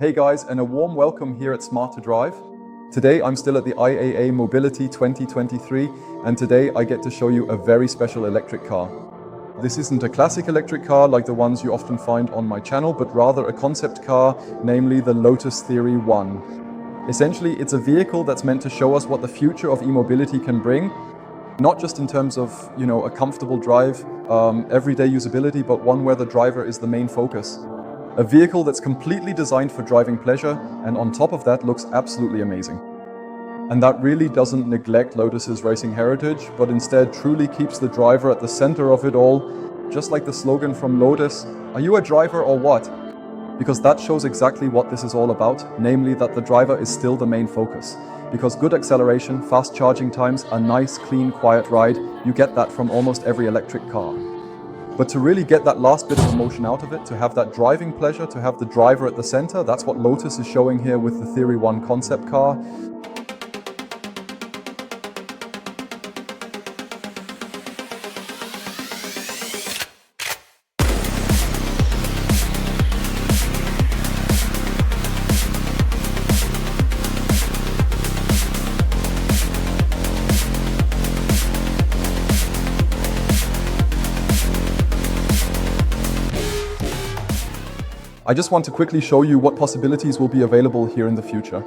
Hey guys, and a warm welcome here at Smart to Drive. Today I'm still at the IAA Mobility 2023, and today I get to show you a very special electric car. This isn't a classic electric car like the ones you often find on my channel, but rather a concept car, namely the Lotus Theory 1. Essentially, it's a vehicle that's meant to show us what the future of e-mobility can bring, not just in terms of, a comfortable drive, everyday usability, but one where the driver is the main focus. A vehicle that's completely designed for driving pleasure, and on top of that looks absolutely amazing. And that really doesn't neglect Lotus's racing heritage, but instead truly keeps the driver at the center of it all, just like the slogan from Lotus, "Are you a driver or what?" Because that shows exactly what this is all about, namely that the driver is still the main focus. Because good acceleration, fast charging times, a nice, clean, quiet ride, you get that from almost every electric car. But to really get that last bit of emotion out of it, to have that driving pleasure, to have the driver at the center, that's what Lotus is showing here with the Theory 1 concept car. I just want to quickly show you what possibilities will be available here in the future.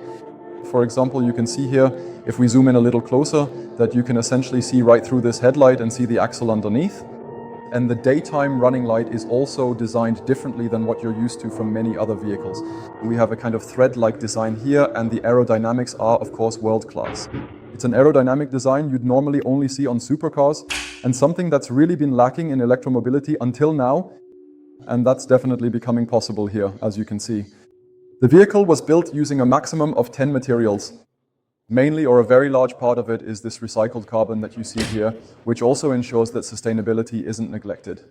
For example, you can see here, if we zoom in a little closer, that you can essentially see right through this headlight and see the axle underneath. And the daytime running light is also designed differently than what you're used to from many other vehicles. We have a kind of thread-like design here, and the aerodynamics are, of course, world-class. It's an aerodynamic design you'd normally only see on supercars, and something that's really been lacking in electromobility until now. And that's definitely becoming possible here, as you can see. The vehicle was built using a maximum of 10 materials. Mainly, or a very large part of it, is this recycled carbon that you see here, which also ensures that sustainability isn't neglected.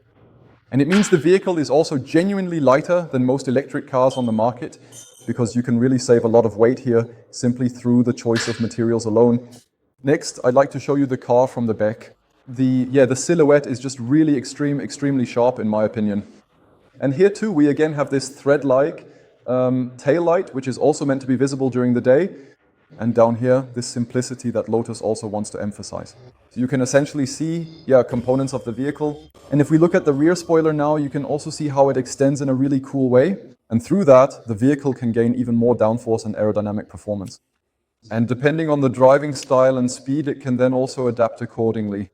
And it means the vehicle is also genuinely lighter than most electric cars on the market, because you can really save a lot of weight here simply through the choice of materials alone. Next, I'd like to show you the car from the back. The silhouette is just really extremely sharp in my opinion. And here too, we again have this thread-like tail light, which is also meant to be visible during the day. And down here, this simplicity that Lotus also wants to emphasize. So you can essentially see, components of the vehicle. And if we look at the rear spoiler now, you can also see how it extends in a really cool way. And through that, the vehicle can gain even more downforce and aerodynamic performance. And depending on the driving style and speed, it can then also adapt accordingly.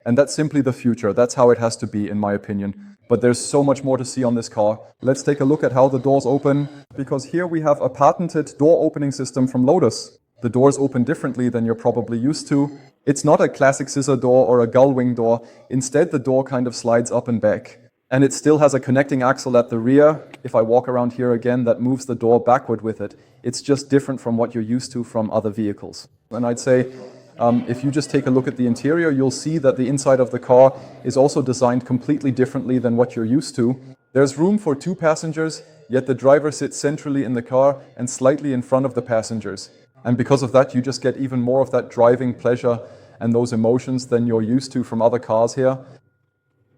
And that's simply the future. That's how it has to be, in my opinion. But there's so much more to see on this car. Let's take a look at how the doors open, because here we have a patented door opening system from Lotus. The doors open differently than you're probably used to. It's not a classic scissor door or a gull wing door. Instead, the door kind of slides up and back. And it still has a connecting axle at the rear. If I walk around here again, that moves the door backward with it. It's just different from what you're used to from other vehicles. And I'd say, if you just take a look at the interior, you'll see that the inside of the car is also designed completely differently than what you're used to. There's room for 2 passengers, yet the driver sits centrally in the car and slightly in front of the passengers. And because of that, you just get even more of that driving pleasure and those emotions than you're used to from other cars here.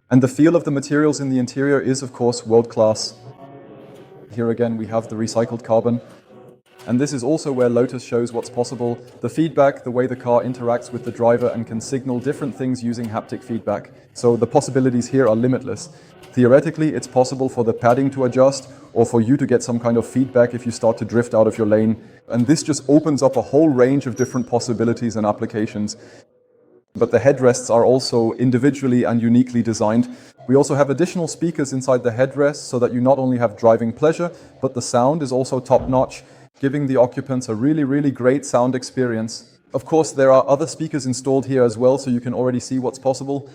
And the feel of the materials in the interior is, of course, world-class. Here again, we have the recycled carbon. And this is also where Lotus shows what's possible. The feedback, the way the car interacts with the driver and can signal different things using haptic feedback. So the possibilities here are limitless. Theoretically, it's possible for the padding to adjust or for you to get some kind of feedback if you start to drift out of your lane. And this just opens up a whole range of different possibilities and applications. But the headrests are also individually and uniquely designed. We also have additional speakers inside the headrests so that you not only have driving pleasure, but the sound is also top-notch, giving the occupants a really great sound experience. Of course, there are other speakers installed here as well, so you can already see what's possible.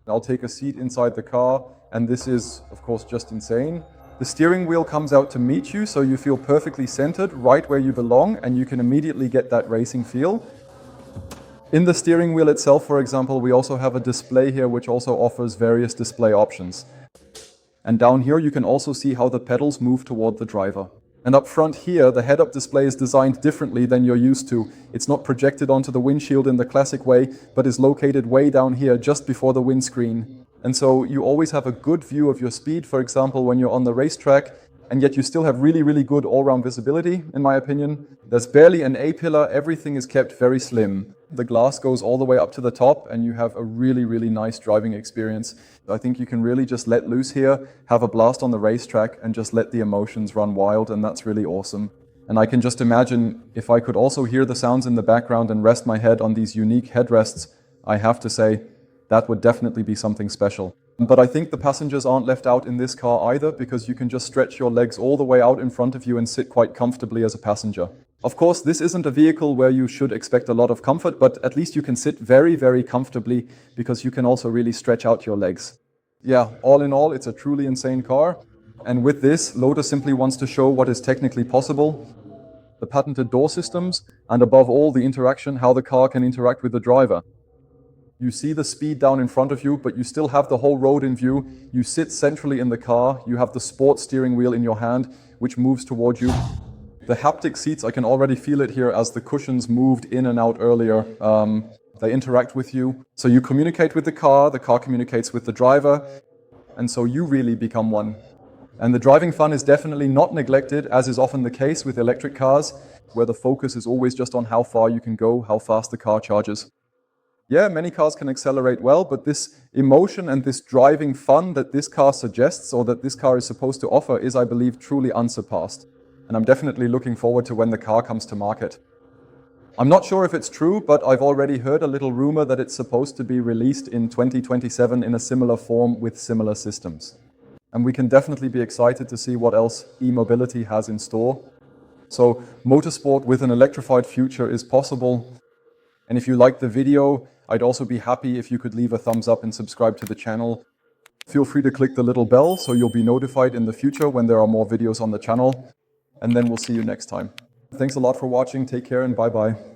I'll take a seat inside the car, and this is, of course, just insane. The steering wheel comes out to meet you, so you feel perfectly centered, right where you belong, and you can immediately get that racing feel. In the steering wheel itself, for example, we also have a display here which also offers various display options. And down here you can also see how the pedals move toward the driver. And up front here, the head-up display is designed differently than you're used to. It's not projected onto the windshield in the classic way, but is located way down here, just before the windscreen. And so you always have a good view of your speed. For example, when you're on the racetrack, and yet you still have really, really good all-round visibility, in my opinion. There's barely an A-pillar, everything is kept very slim. The glass goes all the way up to the top, and you have a really, really nice driving experience. I think you can really just let loose here, have a blast on the racetrack, and just let the emotions run wild, and that's really awesome. And I can just imagine if I could also hear the sounds in the background and rest my head on these unique headrests, I have to say, that would definitely be something special. But I think the passengers aren't left out in this car either, because you can just stretch your legs all the way out in front of you and sit quite comfortably as a passenger. Of course, this isn't a vehicle where you should expect a lot of comfort, but at least you can sit very, very comfortably because you can also really stretch out your legs. Yeah, all in all, it's a truly insane car. And with this, Lotus simply wants to show what is technically possible, the patented door systems, and above all, the interaction, how the car can interact with the driver. You see the speed down in front of you, but you still have the whole road in view. You sit centrally in the car. You have the sport steering wheel in your hand, which moves toward you. The haptic seats, I can already feel it here as the cushions moved in and out earlier. They interact with you. So you communicate with the car communicates with the driver, and so you really become one. And the driving fun is definitely not neglected, as is often the case with electric cars, where the focus is always just on how far you can go, how fast the car charges. Yeah, many cars can accelerate well, but this emotion and this driving fun that this car suggests, or that this car is supposed to offer, is, I believe, truly unsurpassed. And I'm definitely looking forward to when the car comes to market. I'm not sure if it's true, but I've already heard a little rumor that it's supposed to be released in 2027 in a similar form with similar systems. And we can definitely be excited to see what else e-mobility has in store. So motorsport with an electrified future is possible. And if you liked the video, I'd also be happy if you could leave a thumbs up and subscribe to the channel. Feel free to click the little bell so you'll be notified in the future when there are more videos on the channel. And then we'll see you next time. Thanks a lot for watching. Take care and bye-bye.